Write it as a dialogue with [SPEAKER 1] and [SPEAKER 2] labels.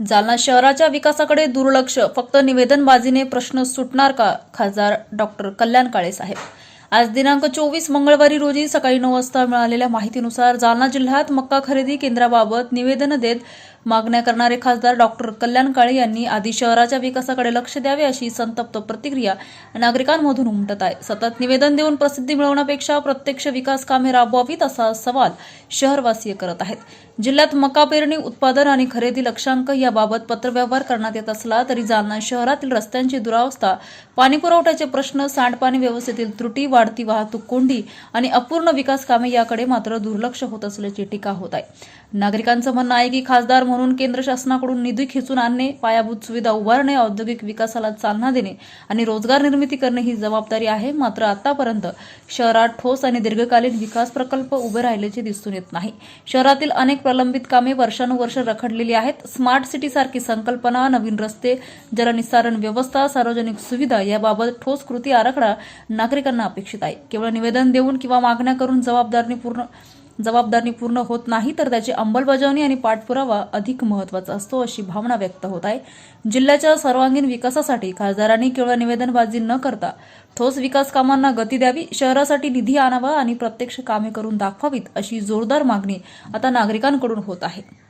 [SPEAKER 1] जालना शहराच्या विकासाकडे दुर्लक्ष, फक्त निवेदनबाजीने प्रश्न सुटणार का? खासदार डॉक्टर कल्याण काळे साहेब. आज दिनांक 24 मंगळवारी रोजी सकाळी 9 वाजता मिळालेल्या माहितीनुसार जालना जिल्ह्यात मक्का खरेदी केंद्राबाबत निवेदन देत मागण्या करणारे खासदार डॉक्टर कल्याण काळे यांनी आधी शहराच्या विकासाकडे लक्ष द्यावे अशी संतप्त प्रतिक्रिया नागरिकांमधून उमटत आहे. सतत निवेदन देऊन प्रसिद्धी मिळवण्यापेक्षा प्रत्यक्ष विकास कामे राबवावीत असा सवाल शहरवासीय करत आहेत. जिल्ह्यात मका पेरणी, उत्पादन आणि खरेदी लक्षांक याबाबत पत्रव्यवहार करण्यात येत असला तरी जालना शहरातील रस्त्यांची दुरावस्था, पाणीपुरवठ्याचे प्रश्न, सांडपाणी व्यवस्थेतील त्रुटी, वाढती वाहतूक कोंडी आणि अपूर्ण विकास कामे याकडे मात्र दुर्लक्ष होत असल्याची टीका होत आहे. नागरिकांचं म्हणणं आहे की खासदार म्हणून केंद्र शासनाकडून निधी खेचून आणणे, पायाभूत सुविधा उभारणे, औद्योगिक विकासाला चालना देणे आणि रोजगार निर्मिती करणे ही जबाबदारी आहे. मात्र आतापर्यंत शहरात ठोस आणि दीर्घकालीन विकास प्रकल्प उभे राहिल्याचे दिसून येत नाही. शहरातील अनेक प्रलंबित कामे वर्षानुवर्ष रखडलेली आहेत. स्मार्ट सिटी सारखी संकल्पना, नवीन रस्ते, जलनिस्सारण व्यवस्था, सार्वजनिक सुविधा याबाबत ठोस कृती आराखडा नागरिकांना अपेक्षित आहे. केवळ निवेदन देऊन किंवा मागण्या करून जबाबदारी पूर्ण होत नाही तर त्याची अंमलबजावणी आणि पाठपुरावा अधिक महत्त्वाचा असतो अशी भावना व्यक्त होत आहे. जिल्ह्याच्या सर्वांगीण विकासासाठी खासदारांनी केवळ निवेदनबाजी न करता ठोस विकास कामांना गती द्यावी, शहरासाठी निधी आणावा आणि प्रत्यक्ष कामे करून दाखवावीत अशी जोरदार मागणी आता नागरिकांकडून होत आहे.